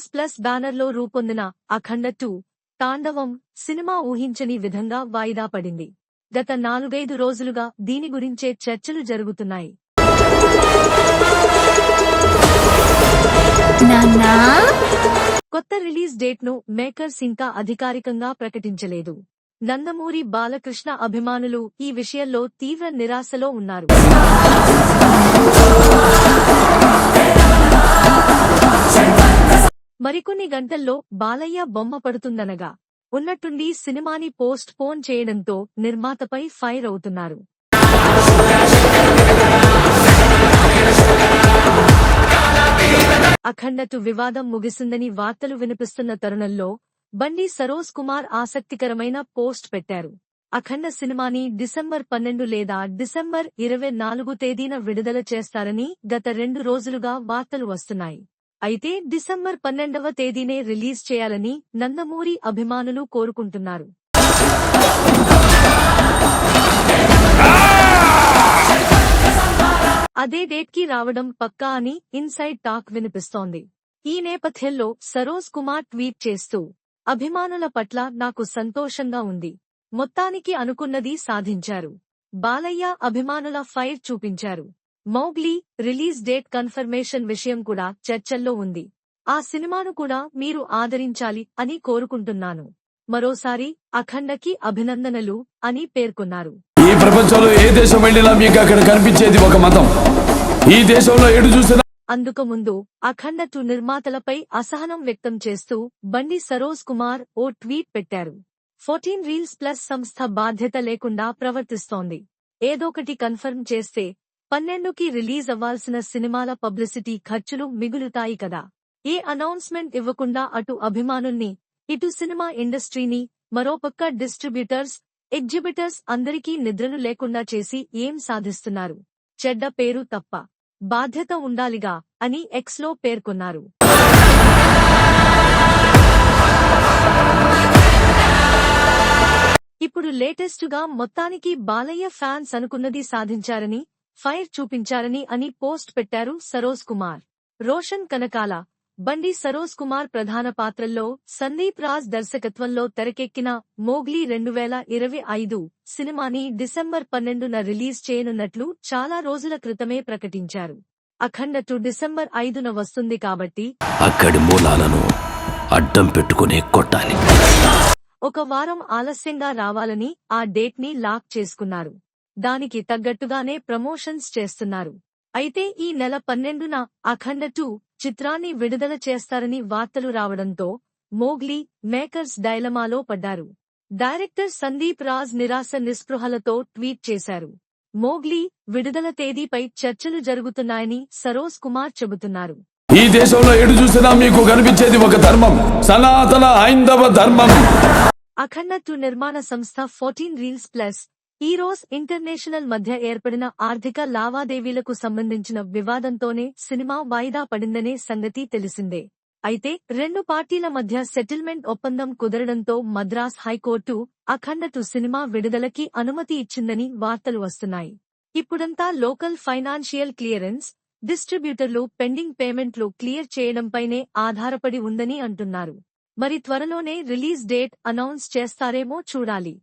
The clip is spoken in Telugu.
రీల్స్ ప్లస్ బ్యానర్లో రూపొందిన అఖండ 2 తాండవం సినిమా ఊహించని విధంగా వాయిదా పడింది. గత 4-5 రోజులుగా దీని గురించే చర్చలు జరుగుతున్నాయి. కొత్త రిలీజ్ డేట్ను మేకర్స్ ఇంకా అధికారికంగా ప్రకటించలేదు. నందమూరి బాలకృష్ణ అభిమానులు ఈ విషయంలో తీవ్ర నిరాశలో ఉన్నారు. మరికొన్ని గంటల్లో బాలయ్య బొమ్మ పడుతుందనగా ఉన్నట్టుండి సినిమాని పోస్ట్ పోన్ చేయడంతో నిర్మాతపై ఫైర్ అవుతున్నారు. అఖండ 2 వివాదం ముగిసిందని వార్తలు వినిపిస్తున్న తరుణంలో బండి సరోజ్ కుమార్ ఆసక్తికరమైన పోస్ట్ పెట్టారు. అఖండ సినిమాని డిసెంబర్ 12 లేదా డిసెంబర్ 24 తేదీన విడుదల చేస్తారని గత 2 రోజులుగా వార్తలు వస్తున్నాయి. అయితే డిసెంబర్ 12వ తేదీనే రిలీజ్ చేయాలని నందమూరి అభిమానులు కోరుకుంటున్నారు. అదే డేట్కి రావడం పక్కా అని ఇన్సైడ్ టాక్ వినిపిస్తోంది. ఈ నేపథ్యంలో సరోజ్ కుమార్ ట్వీట్ చేస్తూ, అభిమానుల పట్ల నాకు సంతోషంగా ఉంది. మొత్తానికి అనుకున్నది సాధించారు. బాలయ్య అభిమానుల ఫైర్ చూపించారు. మౌగ్లీ రిలీజ్ డేట్ కన్ఫర్మేషన్ విషయం కూడా చర్చల్లో ఉంది. ఆ సినిమాను కూడా మీరు ఆదరించాలి అని కోరుకుంటున్నాను. మరోసారి అఖండకి అభినందనలు అని పేర్కొన్నారు. ఈ ప్రపంచంలో ఏ దేశం వెళ్ళినా మీకు అక్కడ కనిపించేది ఒక మతం. ఈ దేశంలో ఎటు చూసినా. అందుకు ముందు అఖండ 2 నిర్మాతలపై అసహనం వ్యక్తం చేస్తూ బండి సరోజ్ కుమార్ ఓ ట్వీట్ పెట్టారు. 14 రీల్స్ ప్లస్ సంస్థ బాధ్యత లేకుండా ప్రవర్తిస్తోంది. ఏదోకటి కన్ఫర్మ్ చేస్తే 12కి రిలీజ్ అవ్వాల్సిన సినిమాల పబ్లిసిటీ ఖర్చులు మిగులుతాయి కదా. ఏ అనౌన్స్మెంట్ ఇవ్వకుండా అటు అభిమానుల్ని, ఇటు సినిమా ఇండస్ట్రీని, మరోపక్క డిస్ట్రిబ్యూటర్స్, ఎగ్జిబిటర్స్ అందరికీ నిద్రలు లేకుండా చేసి ఏం సాధిస్తున్నారు? చెడ్డ పేరు తప్ప బాధ్యత ఉండాలిగా అని ఎక్స్లో పేర్కొన్నారు. ఇప్పుడు లేటెస్టుగా మొత్తానికి బాలయ్య ఫ్యాన్స్ అనుకున్నది సాధించారని, ఫైర్ చూపించారని అని పోస్ట్ పెట్టారు సరోజ్ కుమార్. రోషన్ కనకాల, బండి సరోజ్ కుమార్ ప్రధాన పాత్రల్లో సందీప్ రాజ్ దర్శకత్వంలో తెరకెక్కిన మోగ్లీ 2025 సినిమాని డిసెంబర్ 12న రిలీజ్ చేయనున్నట్లు చాలా రోజుల క్రితమే ప్రకటించారు. అఖండ 2 డిసెంబర్ 5న వస్తుంది కాబట్టి అక్కడి మూలాలను అడ్డం పెట్టుకునే కొట్టాలి. ఒక వారం ఆలస్యంగా రావాలని ఆ డేట్ని లాక్ చేసుకున్నారు. దానికి తగ్గట్టుగానే ప్రమోషన్స్ చేస్తున్నారు. అయితే ఈ నెల 12న అఖండ 2 చిత్రాన్ని విడుదల చేస్తారని వార్తలు రావడంతో మోగ్లీ మేకర్స్ డైలమాలో పడ్డారు. డైరెక్టర్ సందీప్ రాజ్ నిరాశ నిస్పృహలతో ట్వీట్ చేశారు. మోగ్లీ విడుదల తేదీపై చర్చలు జరుగుతున్నాయని సరోజ్ కుమార్ చెబుతున్నారు. ఈ దేశంలో ఎటు చూసినా మీకు కనిపించేది ఒక ధర్మం, సనాతన హైందవ ధర్మం. అఖండ 2 నిర్మాణ సంస్థ 14 రీల్స్ ప్లస్ ఈరోస్ ఇంటర్నేషనల్ మధ్య ఏర్పడిన ఆర్థిక లావాదేవీలకు సంబంధించిన వివాదంతోనే సినిమా వాయిదా పడిందనే సంగతి తెలిసిందే. అయితే 2 పార్టీల మధ్య సెటిల్మెంట్ ఒప్పందం కుదరడంతో మద్రాస్ హైకోర్టు అఖండ 2 సినిమా విడుదలకి అనుమతి ఇచ్చిందని వార్తలు వస్తున్నాయి. ఇప్పుడంతా లోకల్ ఫైనాన్షియల్ క్లియరెన్స్, డిస్ట్రిబ్యూటర్లు పెండింగ్ పేమెంట్లు క్లియర్ చేయడంపైనే ఆధారపడి ఉందని అంటున్నారు. మరి త్వరలోనే రిలీజ్ డేట్ అనౌన్స్ చేస్తారేమో చూడాలి.